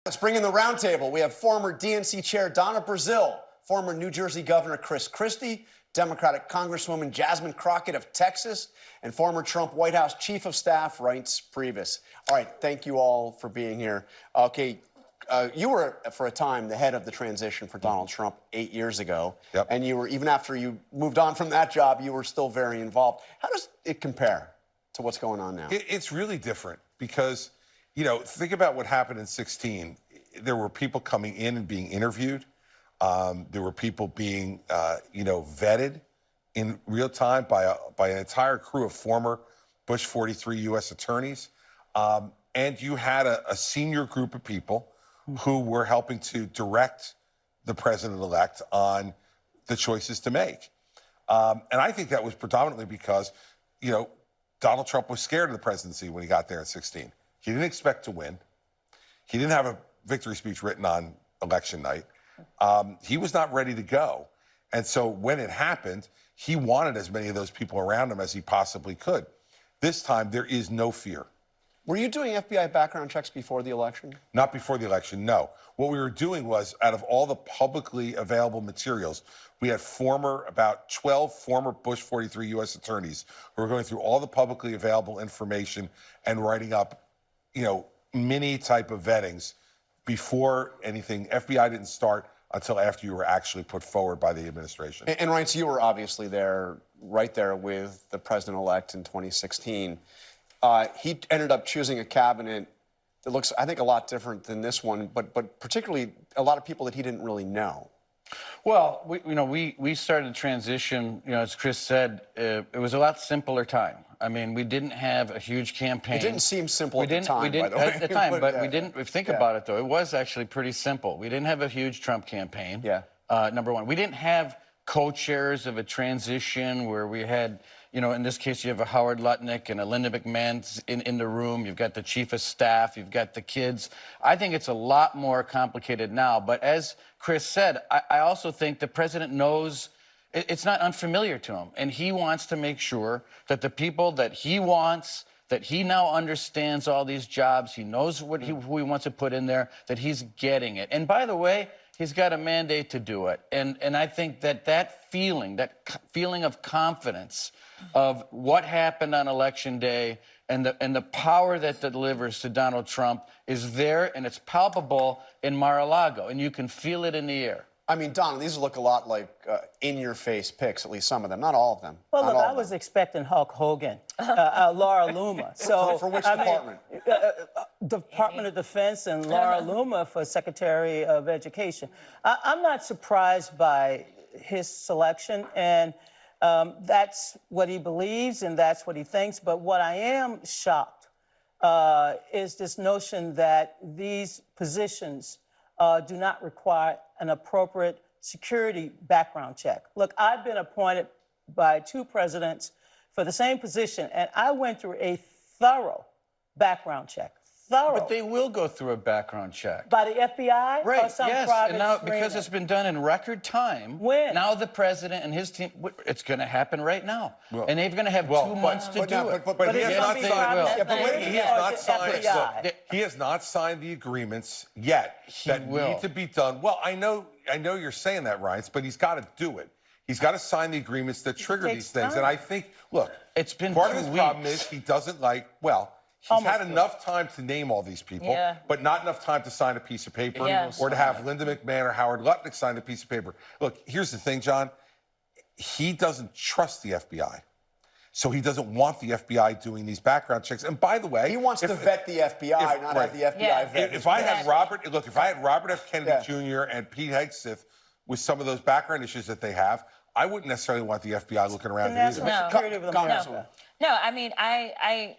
Let's bring in the roundtable. We have former DNC Chair Donna Brazile, former New Jersey Governor Chris Christie, Democratic Congresswoman Jasmine Crockett of Texas, and former Trump White House Chief of Staff Reince Priebus. All right, thank you all for being here. Okay, you were, for a time, the head of the transition for Donald Trump 8 years ago. Yep. And you were, even after you moved on from that job, you were still very involved. How does it compare to what's going on now? It's really different because, you know, think about what happened in 2016. There were people coming in and being interviewed. There were people being, vetted in real time by an entire crew of former Bush 43 U.S. attorneys. And you had a senior group of people who were helping to direct the president-elect on the choices to make. And I think that was predominantly because, Donald Trump was scared of the presidency when he got there in 2016. He didn't expect to win. He didn't have a victory speech written on election night. He was not ready to go. And so when it happened, he wanted as many of those people around him as he possibly could. This time, there is no fear. Were you doing FBI background checks before the election? Not before the election, no. What we were doing was, out of all the publicly available materials, we had about 12 former Bush 43 U.S. attorneys who were going through all the publicly available information and writing up, mini type of vettings before anything. FBI didn't start until after you were actually put forward by the administration. And Reince, you were obviously right there with the president-elect in 2016. He ended up choosing a cabinet that looks, I think, a lot different than this one, but particularly a lot of people that he didn't really know. Well, we started transition, as Chris said, it was a lot simpler time. I mean, we didn't have a huge campaign. It didn't seem simple at the time, by the way. At the time, but we didn't, think about it, though, it was actually pretty simple. We didn't have a huge Trump campaign, number one. We didn't have co-chairs of a transition where we had, in this case, you have a Howard Lutnick and a Linda McMahon in the room. You've got the chief of staff. You've got the kids. I think it's a lot more complicated now. But as Chris said, I also think the president knows it's not unfamiliar to him. And he wants to make sure that the people that he wants, that he now understands all these jobs, he knows who he wants to put in there, that he's getting it. And by the way, he's got a mandate to do it. And I think that feeling of confidence of what happened on Election Day and the power that delivers to Donald Trump is there, and it's palpable in Mar-a-Lago, and you can feel it in the air. I mean, Donna, these look a lot like in-your-face picks, at least some of them, not all of them. Well, look, I was expecting Hulk Hogan, Laura Luma. So for which department? Department of Defense and Laura Luma for Secretary of Education. I'm not surprised by his selection, and that's what he believes and that's what he thinks. But what I am shocked is this notion that these positions do not require an appropriate security background check. Look, I've been appointed by 2 presidents for the same position, and I went through a thorough background check. But they will go through a background check. By the FBI? Right, or some yes, private and now, screening? because it's been done in record time, When? now the president and his team, it's going to happen right now. And they're going to have 2 months to do it. But he has it's not gonna be signed. private He has not signed. FBI. Look, he has not signed the agreements yet that will. need to be done. Well, I know you're saying that, Reince, but he's got to do it. He's got to sign the agreements that trigger these things. time. And I think, look, It's been part 2 of his weeks. problem is he doesn't like, he's had enough time to name all these people, but not enough time to sign a piece of paper or to have Linda McMahon or Howard Lutnick sign a piece of paper. Look, here's the thing, John. He doesn't trust the FBI. So he doesn't want the FBI doing these background checks. And by the way, he wants to vet the FBI, not have the FBI vet. If I had Robert F. Kennedy Jr. and Pete Hegseth with some of those background issues that they have, I wouldn't necessarily want the FBI looking around either. No, I mean, I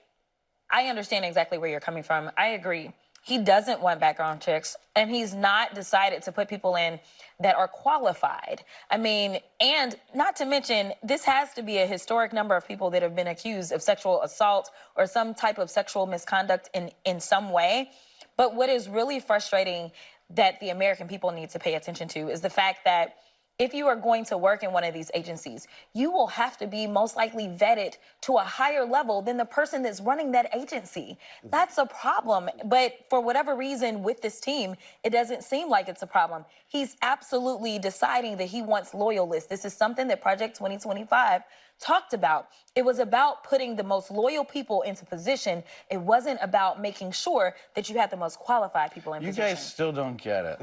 understand exactly where you're coming from. I agree. He doesn't want background checks, and he's not decided to put people in that are qualified. I mean, and not to mention, this has to be a historic number of people that have been accused of sexual assault or some type of sexual misconduct in some way. But what is really frustrating that the American people need to pay attention to is the fact that if you are going to work in one of these agencies, you will have to be most likely vetted to a higher level than the person that's running that agency. That's a problem. But for whatever reason with this team, it doesn't seem like it's a problem. He's absolutely deciding that he wants loyalists. This is something that Project 2025 talked about. It was about putting the most loyal people into position. It wasn't about making sure that you had the most qualified people in position. You guys still don't get it.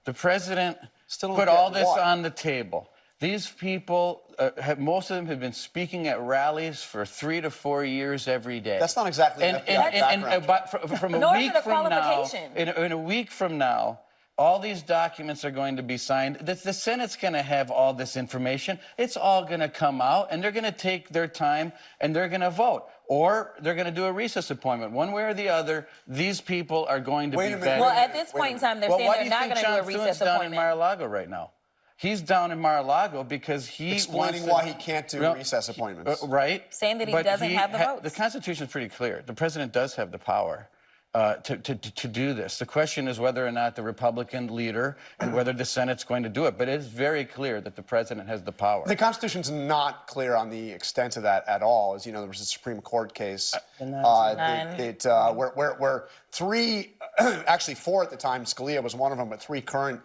The president put all this on the table. These people, most of them have been speaking at rallies for 3 to 4 years every day. That's not exactly an FBI background. From a week from now, in a week from now, all these documents are going to be signed. The Senate's going to have all this information. It's all going to come out, and they're going to take their time, and they're going to vote. Or they're going to do a recess appointment. One way or the other, these people are going to be vetted. Well, at this point in time, they're saying they're not going to do a recess appointment. Down in Mar-a-Lago right now? He's down in Mar-a-Lago because he explaining why he can't do recess appointments. Right. Saying that he doesn't have the votes. The Constitution is pretty clear. The president does have the power to do this. The question is whether or not the Republican leader and whether the Senate's going to do it. But it is very clear that the president has the power. The Constitution's not clear on the extent of that at all. As you know, there was a Supreme Court case where three, actually 4 at the time, Scalia was one of them, but 3 current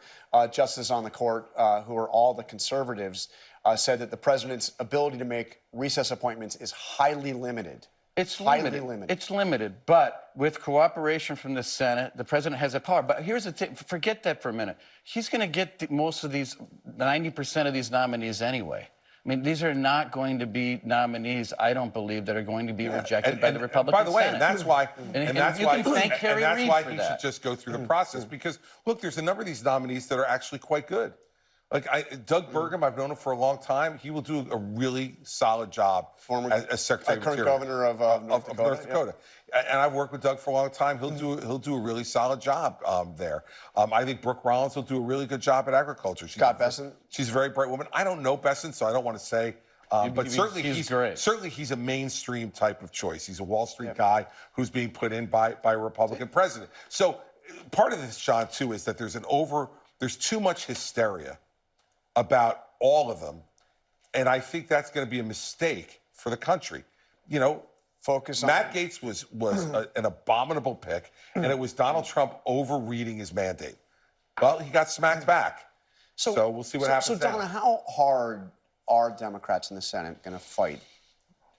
justices on the court who are all the conservatives said that the president's ability to make recess appointments is highly limited. It's limited. It's limited, but with cooperation from the Senate, the president has the power. But here's the thing, forget that for a minute. He's going to get most of these, 90% of these nominees anyway. I mean, these are not going to be nominees, I don't believe, that are going to be rejected by the Republican Senate. By the way, and that's why, he should just go through the process. Because, look, there's a number of these nominees that are actually quite good. Like Doug Burgum, I've known him for a long time. He will do a really solid job as Secretary of the Interior. Current governor of North Dakota. Yeah. And I've worked with Doug for a long time. He'll do a really solid job there. I think Brooke Rollins will do a really good job at agriculture. Scott Bessent? She's a very bright woman. I don't know Bessent, so I don't want to say. But certainly he's great. Certainly he's a mainstream type of choice. He's a Wall Street guy who's being put in by a Republican president. So part of this, John, too, is that there's too much hysteria about all of them, and I think that's going to be a mistake for the country. You know, Matt Gaetz was an abominable pick, and it was Donald Trump overreading his mandate. Well, he got smacked back. So we'll see what happens. So, Donna, how hard are Democrats in the Senate going to fight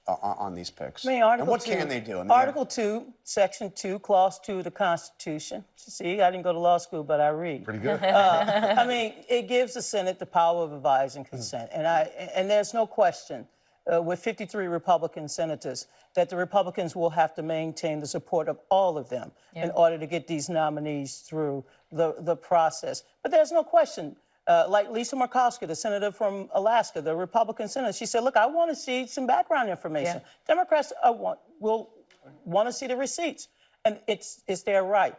on these picks? I mean, and what can they do? I mean, Article 2, Section 2, Clause 2 of the Constitution. See, I didn't go to law school, but I read. Pretty good. I mean, it gives the Senate the power of advise and consent. And there's no question with 53 Republican senators that the Republicans will have to maintain the support of all of them in order to get these nominees through the process. But there's no question. Like Lisa Murkowski, the senator from Alaska, the Republican senator, she said, look, I want to see some background information. Democrats will want to see the receipts, and it's their right.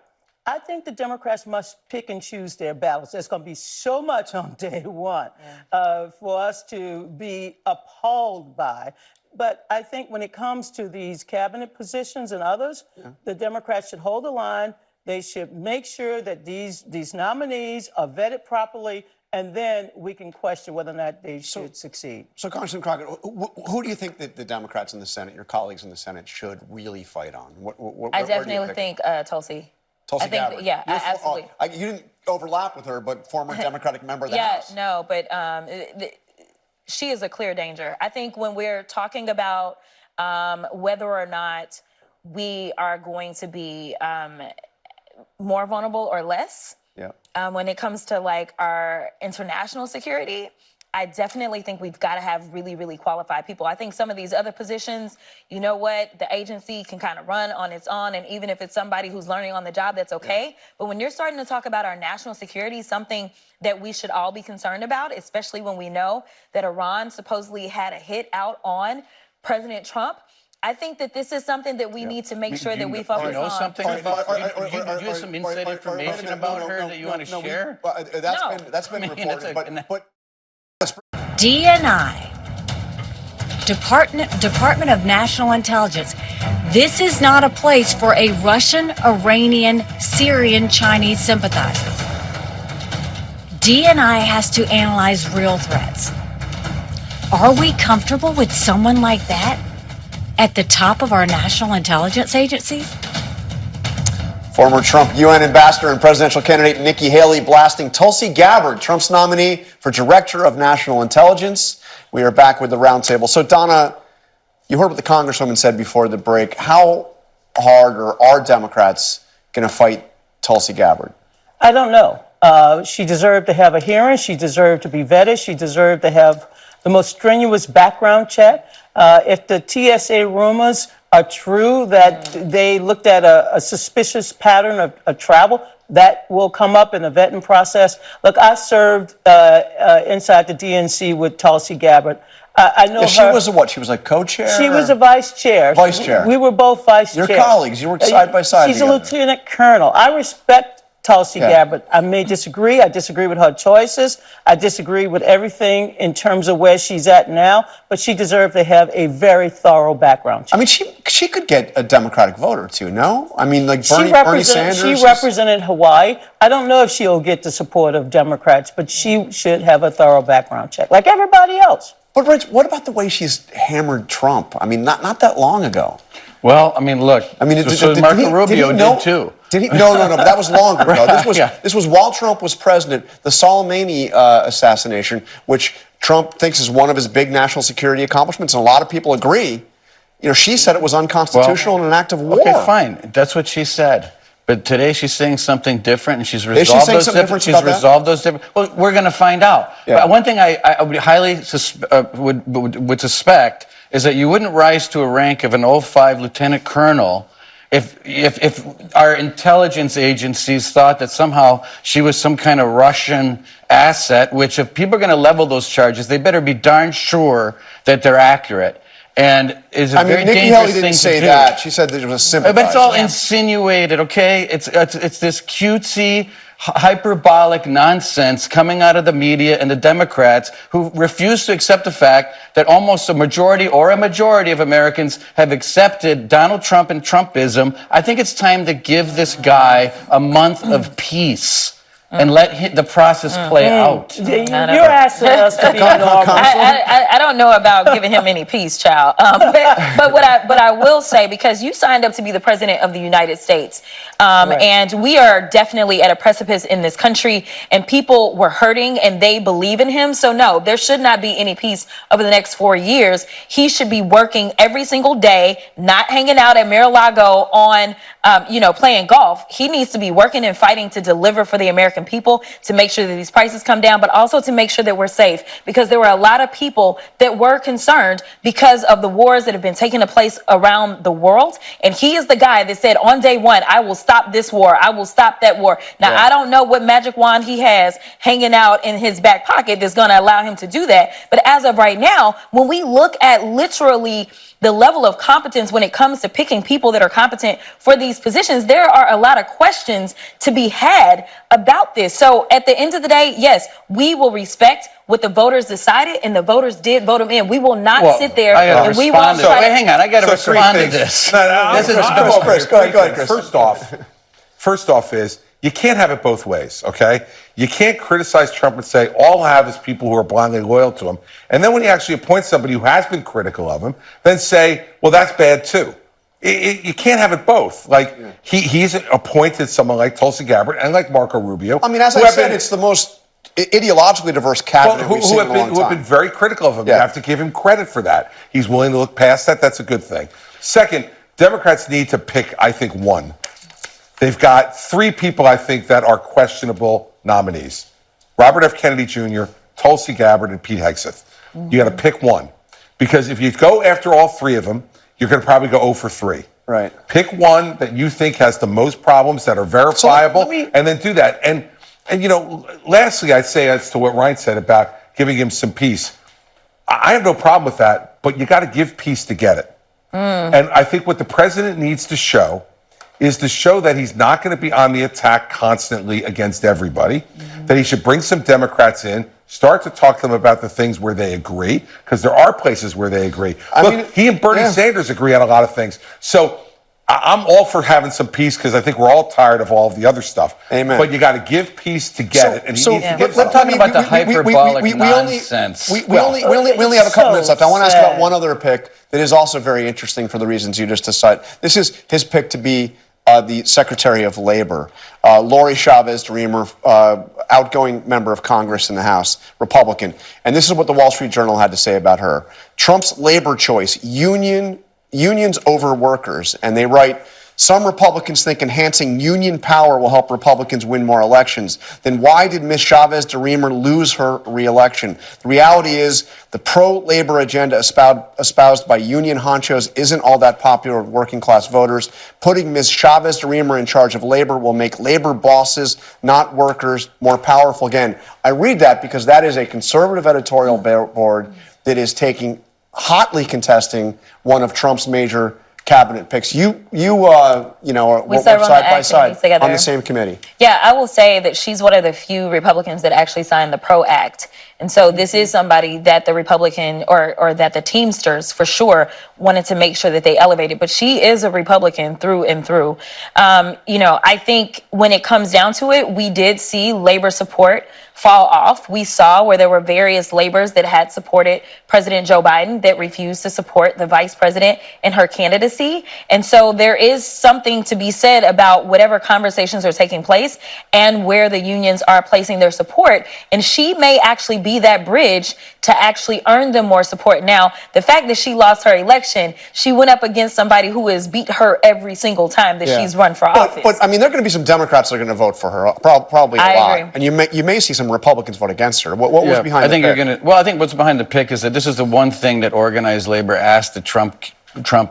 I think the Democrats must pick and choose their battles. There's going to be so much on day one for us to be appalled by. But I think when it comes to these cabinet positions and others, the Democrats should hold the line. They should make sure that these nominees are vetted properly, and then we can question whether or not they should succeed. So, Congressman Crockett, who do you think that the Democrats in the Senate, your colleagues in the Senate, should really fight on? I definitely think Tulsi. Tulsi Gabbard. Yeah, absolutely. You didn't overlap with her, but former Democratic member of the House. Yeah, no, but she is a clear danger. I think when we're talking about whether or not we are going to be more vulnerable or less, when it comes to like our international security, I definitely think we've got to have really, really qualified people. I think some of these other positions, you know what, the agency can kind of run on its own, and even if it's somebody who's learning on the job, that's okay. But when you're starting to talk about our national security, something that we should all be concerned about, especially when we know that Iran supposedly had a hit out on President Trump, I think that this is something that we need to make sure that we focus on. Do you know something about her? Do you have some inside information about her that you want to share? That's been reported, but DNI, Department of National Intelligence. This is not a place for a Russian, Iranian, Syrian, Chinese sympathizer. D&I has to analyze real threats. Are we comfortable with someone like that at the top of our national intelligence agencies? Former Trump UN ambassador and presidential candidate Nikki Haley blasting Tulsi Gabbard, Trump's nominee for Director of National Intelligence. We are back with the roundtable. So, Donna, you heard what the Congresswoman said before the break. How hard are Democrats going to fight Tulsi Gabbard? I don't know. She deserved to have a hearing. She deserved to be vetted. She deserved to have the most strenuous background check. If the TSA rumors are true that they looked at a suspicious pattern of travel, that will come up in the vetting process. Look, I served inside the DNC with Tulsi Gabbard. I know she was a what? She was like co-chair? She was a vice chair. Vice chair. We were both vice chairs. Your colleagues. You worked side by side She's together. a lieutenant colonel. I respect Tulsi Gabbard. I may disagree. I disagree with her choices. I disagree with everything in terms of where she's at now. But she deserved to have a very thorough background check. I mean, she could get a Democratic vote or two, no? I mean, like Bernie Sanders. She represented Hawaii. I don't know if she'll get the support of Democrats, but she should have a thorough background check, like everybody else. But, Rich, what about the way she's hammered Trump? I mean, not that long ago. Well, I mean, look. I mean, Marco Rubio did too. Did he? No, but that was longer ago. This was while Trump was president. The Soleimani assassination, which Trump thinks is one of his big national security accomplishments, and a lot of people agree. You know, she said it was unconstitutional and an act of war. Okay, fine. That's what she said. But today she's saying something different, and she's resolved those different. She's resolved those different. Well, we're going to find out. Yeah. But one thing I would highly would suspect is that you wouldn't rise to a rank of an 05 lieutenant colonel if our intelligence agencies thought that somehow she was some kind of Russian asset. Which, if people are going to level those charges, they better be darn sure that they're accurate. And is a very Nikki dangerous Haley thing didn't to say do. that. She said that it was a sympathizer. But it's all insinuated, okay? It's this cutesy, hyperbolic nonsense coming out of the media and the Democrats who refuse to accept the fact that almost a majority of Americans have accepted Donald Trump and Trumpism. I think it's time to give this guy a month of peace. And let the process play out. You're asking us to be normal. I don't know about giving him any peace, child. But what I will say, because you signed up to be the president of the United States, right. And we are definitely at a precipice in this country, and people were hurting, and they believe in him. So no, there should not be any peace over the next 4 years. He should be working every single day, not hanging out at Mar-a-Lago on, playing golf. He needs to be working and fighting to deliver for the American people, to make sure that these prices come down, but also to make sure that we're safe, because there were a lot of people that were concerned because of the wars that have been taking place around the world. And he is the guy that said on day one, I will stop this war. I will stop that war. Now, I don't know what magic wand he has hanging out in his back pocket that's going to allow him to do that. But as of right now, when we look at literally the level of competence when it comes to picking people that are competent for these positions, there are a lot of questions to be had about this. So at the end of the day, yes, we will respect what the voters decided, and the voters did vote him in. We will not sit there and we won't try to... Hang on, I got to respond to this. Chris, go ahead, Chris. First off is, you can't have it both ways, okay? You can't criticize Trump and say, all I have is people who are blindly loyal to him. And then when you actually appoint somebody who has been critical of him, then say, well, that's bad too. You can't have it both. Like, he's appointed someone like Tulsi Gabbard and like Marco Rubio. I mean, as I said, it's the most ideologically diverse cabinet we've seen in a long time. Who have been very critical of him. You have to give him credit for that. He's willing to look past that. That's a good thing. Second, Democrats need to pick, I think, one. They've got 3 people, I think, that are questionable nominees. Robert F. Kennedy Jr., Tulsi Gabbard, and Pete Hegseth. You got to pick one. Because if you go after all 3 of them, you're going to probably go 0 for 3. Right. Pick one that you think has the most problems, that are verifiable, and then do that. And lastly, I'd say as to what Ryan said about giving him some peace. I have no problem with that, but you got to give peace to get it. And I think what the president needs to show is to show that he's not going to be on the attack constantly against everybody, that he should bring some Democrats in, start to talk to them about the things where they agree, because there are places where they agree. Look, he and Bernie Sanders agree on a lot of things. So I'm all for having some peace because I think we're all tired of all of the other stuff. Amen. But you got to give peace to get it. And I'm talking about the hyperbolic nonsense. We only have a couple minutes left. I want to ask about one other pick that is also very interesting for the reasons you just decided. This is his pick to be the Secretary of Labor. Lori Chavez-DeRemer, outgoing member of Congress in the House, Republican. And this is what the Wall Street Journal had to say about her. Trump's labor choice, unions over workers. And they write, some Republicans think enhancing union power will help Republicans win more elections. Then why did Ms. Chavez-DeRemer lose her re-election? The reality is the pro-labor agenda espoused by union honchos isn't all that popular with working-class voters. Putting Ms. Chavez-DeRemer in charge of labor will make labor bosses, not workers, more powerful. Again, I read that because that is a conservative editorial board that is hotly contesting one of Trump's major cabinet picks. You work side by side on the same committee. Yeah, I will say that she's one of the few Republicans that actually signed the PRO Act. And so this is somebody that the Republican or that the Teamsters for sure wanted to make sure that they elevated. But she is a Republican through and through. I think when it comes down to it, we did see labor support fall off. We saw where there were various labors that had supported President Joe Biden that refused to support the vice president in her candidacy. And so there is something to be said about whatever conversations are taking place and where the unions are placing their support. And she may actually be that bridge to actually earn them more support. Now, the fact that she lost her election, she went up against somebody who has beat her every single time that she's run for office. But I mean, there are going to be some Democrats that are going to vote for her, probably a lot. I agree. And you may see some Republicans vote against her. What was behind the pick? I think what's behind the pick is that this is the one thing that organized labor asked the Trump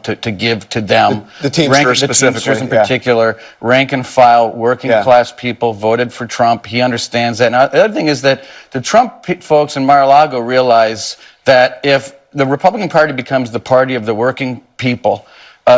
to give to them. The Teamsters specifically. The Teamsters in particular, rank and file, working class people voted for Trump. He understands that. Now, the other thing is that the Trump folks in Mar-a-Lago realize that if the Republican Party becomes the party of the working people,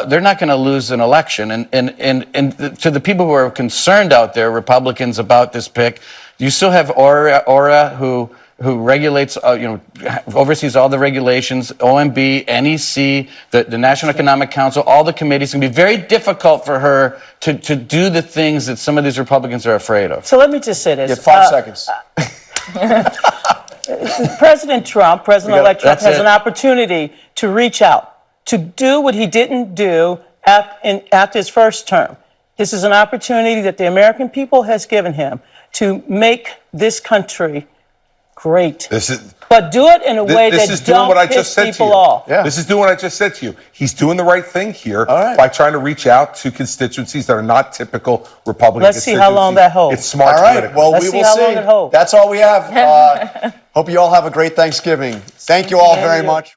they're not going to lose an election. And to the people who are concerned out there, Republicans, about this pick, you still have Ora who regulates, oversees all the regulations, OMB, NEC, the National Economic Council, all the committees. It's going to be very difficult for her to do the things that some of these Republicans are afraid of. So let me just say this. You have 5 seconds. President-elect Trump has an opportunity to reach out, to do what he didn't do after his first term. This is an opportunity that the American people has given him to make this country great. But do it in a way that don't piss people off. Yeah. This is doing what I just said to you. He's doing the right thing here by trying to reach out to constituencies that are not typical Republican Let's see how long that holds. It's smart. All right. Well, we will see. That's all we have. Hope you all have a great Thanksgiving. Thank you all very much.